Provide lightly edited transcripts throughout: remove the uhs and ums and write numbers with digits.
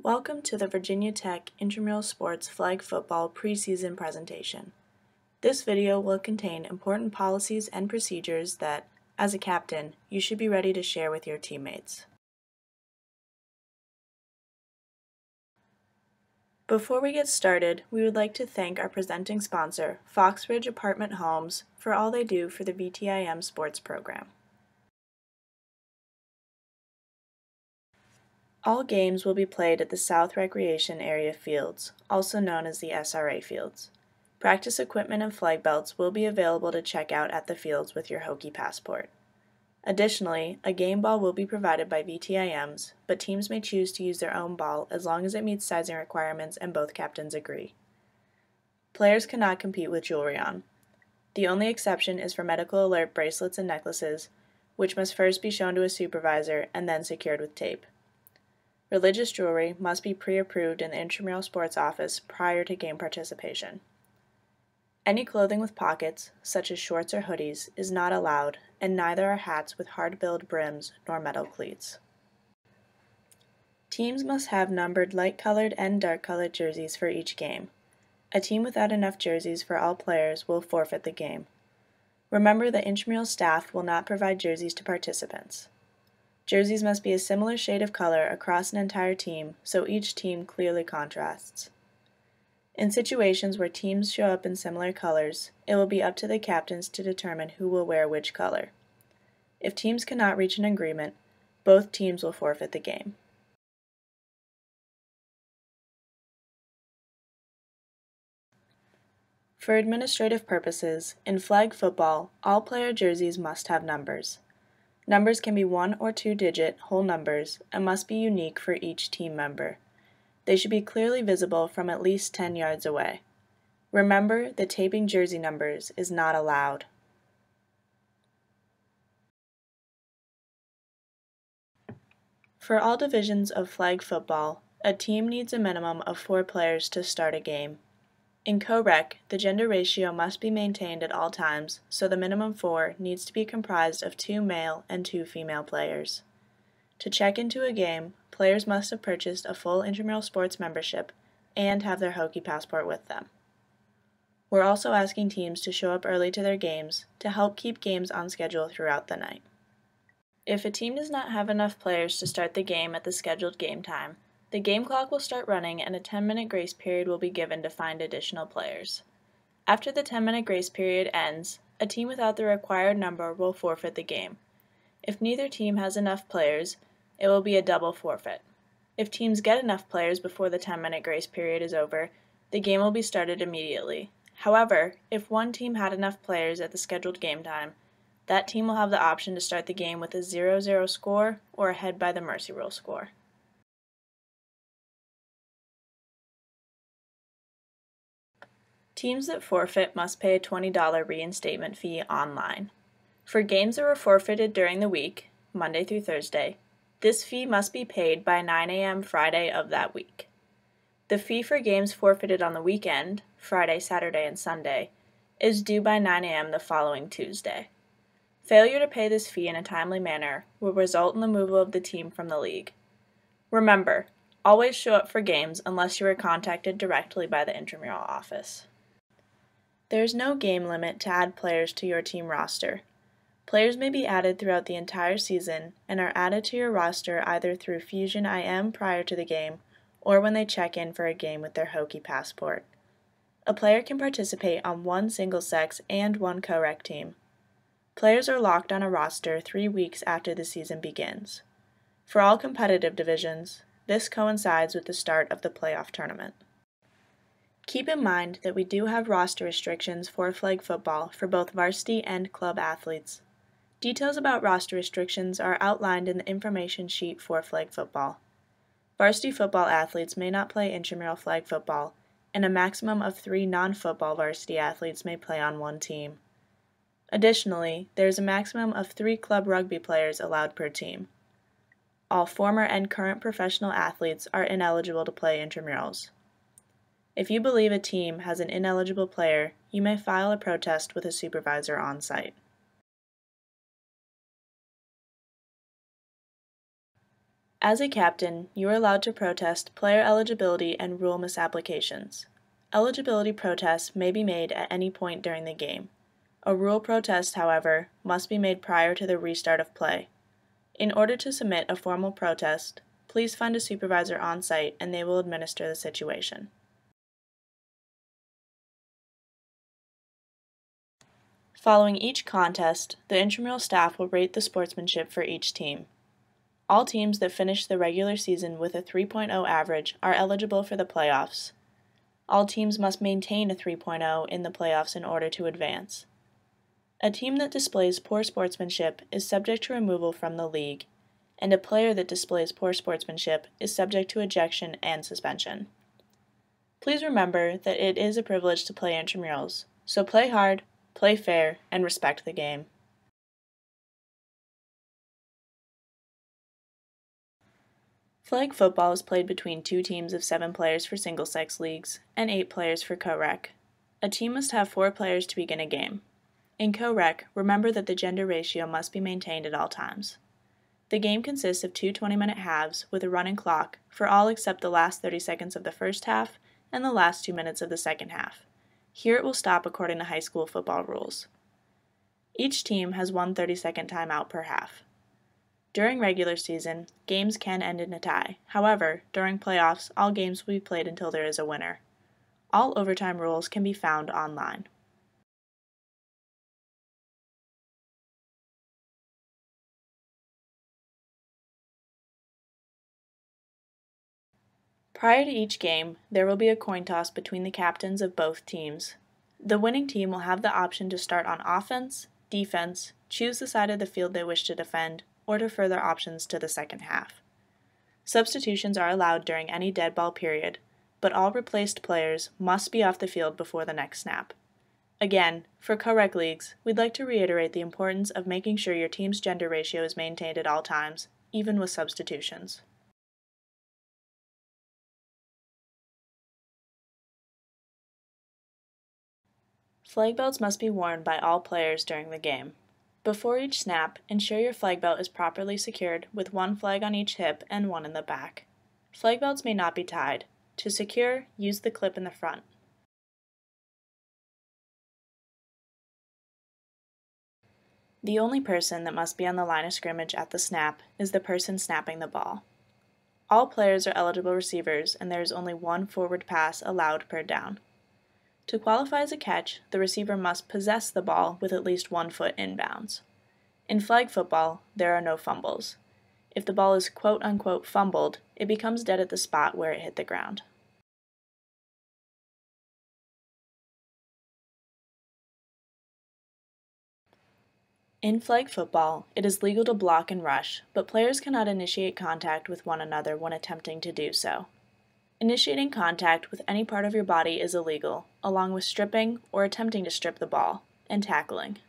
Welcome to the Virginia Tech Intramural Sports Flag Football Preseason presentation. This video will contain important policies and procedures that, as a captain, you should be ready to share with your teammates. Before we get started, we would like to thank our presenting sponsor, Foxbridge Apartment Homes, for all they do for the VTIM sports program. All games will be played at the South Recreation Area fields, also known as the SRA fields. Practice equipment and flag belts will be available to check out at the fields with your Hokie passport. Additionally, a game ball will be provided by VTIMs, but teams may choose to use their own ball as long as it meets sizing requirements and both captains agree. Players cannot compete with jewelry on. The only exception is for medical alert bracelets and necklaces, which must first be shown to a supervisor and then secured with tape. Religious jewelry must be pre-approved in the Intramural Sports Office prior to game participation. Any clothing with pockets, such as shorts or hoodies, is not allowed, and neither are hats with hard-billed brims nor metal cleats. Teams must have numbered light-colored and dark-colored jerseys for each game. A team without enough jerseys for all players will forfeit the game. Remember that Intramural staff will not provide jerseys to participants. Jerseys must be a similar shade of color across an entire team so each team clearly contrasts. In situations where teams show up in similar colors, it will be up to the captains to determine who will wear which color. If teams cannot reach an agreement, both teams will forfeit the game. For administrative purposes, in flag football, all player jerseys must have numbers. Numbers can be 1 or 2-digit whole numbers and must be unique for each team member. They should be clearly visible from at least 10 yards away. Remember that taping jersey numbers is not allowed. For all divisions of flag football, a team needs a minimum of 4 players to start a game. In co-rec, the gender ratio must be maintained at all times, so the minimum 4 needs to be comprised of 2 male and 2 female players. To check into a game, players must have purchased a full Intramural Sports membership and have their Hokie passport with them. We're also asking teams to show up early to their games to help keep games on schedule throughout the night. If a team does not have enough players to start the game at the scheduled game time, the game clock will start running and a 10-minute grace period will be given to find additional players. After the 10-minute grace period ends, a team without the required number will forfeit the game. If neither team has enough players, it will be a double forfeit. If teams get enough players before the 10-minute grace period is over, the game will be started immediately. However, if one team had enough players at the scheduled game time, that team will have the option to start the game with a 0-0 score or a head by the mercy rule score. Teams that forfeit must pay a $20 reinstatement fee online. For games that were forfeited during the week, Monday through Thursday, this fee must be paid by 9 a.m. Friday of that week. The fee for games forfeited on the weekend, Friday, Saturday, and Sunday, is due by 9 a.m. the following Tuesday. Failure to pay this fee in a timely manner will result in the removal of the team from the league. Remember, always show up for games unless you are contacted directly by the Intramural office. There is no game limit to add players to your team roster. Players may be added throughout the entire season and are added to your roster either through Fusion IM prior to the game or when they check in for a game with their Hokie passport. A player can participate on 1 single-sex and 1 co-rec team. Players are locked on a roster 3 weeks after the season begins. For all competitive divisions, this coincides with the start of the playoff tournament. Keep in mind that we do have roster restrictions for flag football for both varsity and club athletes. Details about roster restrictions are outlined in the information sheet for flag football. Varsity football athletes may not play intramural flag football, and a maximum of 3 non-football varsity athletes may play on 1 team. Additionally, there is a maximum of 3 club rugby players allowed per team. All former and current professional athletes are ineligible to play intramurals. If you believe a team has an ineligible player, you may file a protest with a supervisor on site. As a captain, you are allowed to protest player eligibility and rule misapplications. Eligibility protests may be made at any point during the game. A rule protest, however, must be made prior to the restart of play. In order to submit a formal protest, please find a supervisor on site and they will administer the situation. Following each contest, the intramural staff will rate the sportsmanship for each team. All teams that finish the regular season with a 3.0 average are eligible for the playoffs. All teams must maintain a 3.0 in the playoffs in order to advance. A team that displays poor sportsmanship is subject to removal from the league, and a player that displays poor sportsmanship is subject to ejection and suspension. Please remember that it is a privilege to play intramurals, so play hard, play fair, and respect the game. Flag football is played between two teams of 7 players for single-sex leagues and 8 players for co-rec. A team must have 4 players to begin a game. In co-rec, remember that the gender ratio must be maintained at all times. The game consists of 2 20-minute halves with a running clock for all except the last 30 seconds of the first half and the last 2 minutes of the second half. Here it will stop according to high school football rules. Each team has 1 30-second timeout per half. During regular season, games can end in a tie. However, during playoffs, all games will be played until there is a winner. All overtime rules can be found online. Prior to each game, there will be a coin toss between the captains of both teams. The winning team will have the option to start on offense, defense, choose the side of the field they wish to defend, or defer their options to the second half. Substitutions are allowed during any dead ball period, but all replaced players must be off the field before the next snap. Again, for co-rec leagues, we'd like to reiterate the importance of making sure your team's gender ratio is maintained at all times, even with substitutions. Flag belts must be worn by all players during the game. Before each snap, ensure your flag belt is properly secured with 1 flag on each hip and 1 in the back. Flag belts may not be tied. To secure, use the clip in the front. The only person that must be on the line of scrimmage at the snap is the person snapping the ball. All players are eligible receivers and there is only 1 forward pass allowed per down. To qualify as a catch, the receiver must possess the ball with at least 1 foot inbounds. In flag football, there are no fumbles. If the ball is quote-unquote fumbled, it becomes dead at the spot where it hit the ground. In flag football, it is legal to block and rush, but players cannot initiate contact with one another when attempting to do so. Initiating contact with any part of your body is illegal, along with stripping or attempting to strip the ball, and tackling.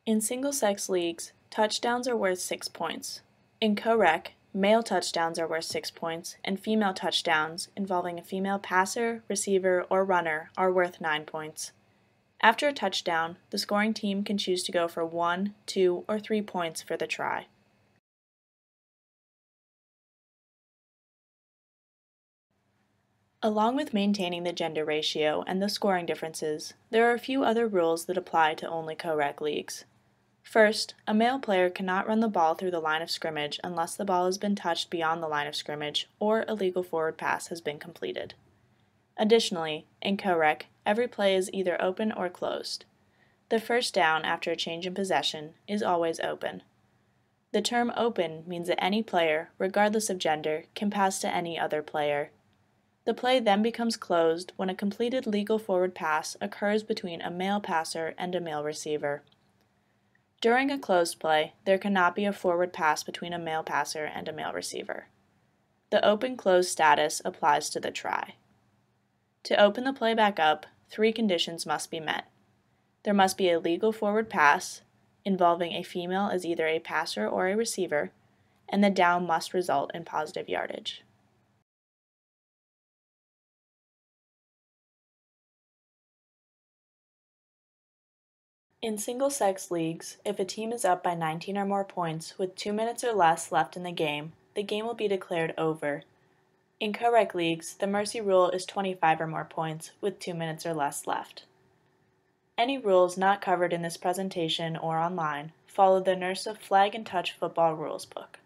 In single-sex leagues, touchdowns are worth 6 points. In co-rec, male touchdowns are worth 6 points, and female touchdowns involving a female passer, receiver, or runner are worth 9 points. After a touchdown, the scoring team can choose to go for 1, 2, or 3 points for the try. Along with maintaining the gender ratio and the scoring differences, there are a few other rules that apply to only co-rec leagues. First, a male player cannot run the ball through the line of scrimmage unless the ball has been touched beyond the line of scrimmage or a legal forward pass has been completed. Additionally, in co-rec, every play is either open or closed. The first down after a change in possession is always open. The term open means that any player, regardless of gender, can pass to any other player. The play then becomes closed when a completed legal forward pass occurs between a male passer and a male receiver. During a closed play, there cannot be a forward pass between a male passer and a male receiver. The open-closed status applies to the try. To open the play back up, 3 conditions must be met. There must be a legal forward pass, involving a female as either a passer or a receiver, and the down must result in positive yardage. In single-sex leagues, if a team is up by 19 or more points with 2 minutes or less left in the game will be declared over. In co-rec leagues, the mercy rule is 25 or more points with 2 minutes or less left. Any rules not covered in this presentation or online follow the NERSA Flag and Touch Football Rules Book.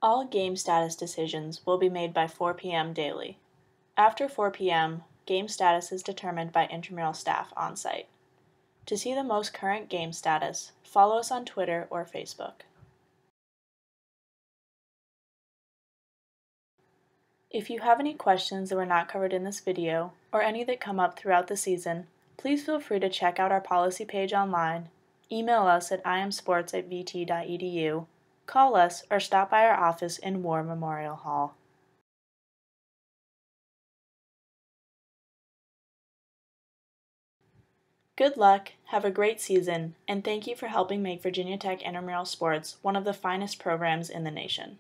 All game status decisions will be made by 4 p.m. daily. After 4 p.m., game status is determined by intramural staff on site. To see the most current game status, follow us on Twitter or Facebook. If you have any questions that were not covered in this video, or any that come up throughout the season, please feel free to check out our policy page online, email us at imsports@vt.edu, call us, or stop by our office in War Memorial Hall. Good luck, have a great season, and thank you for helping make Virginia Tech Intramural Sports one of the finest programs in the nation.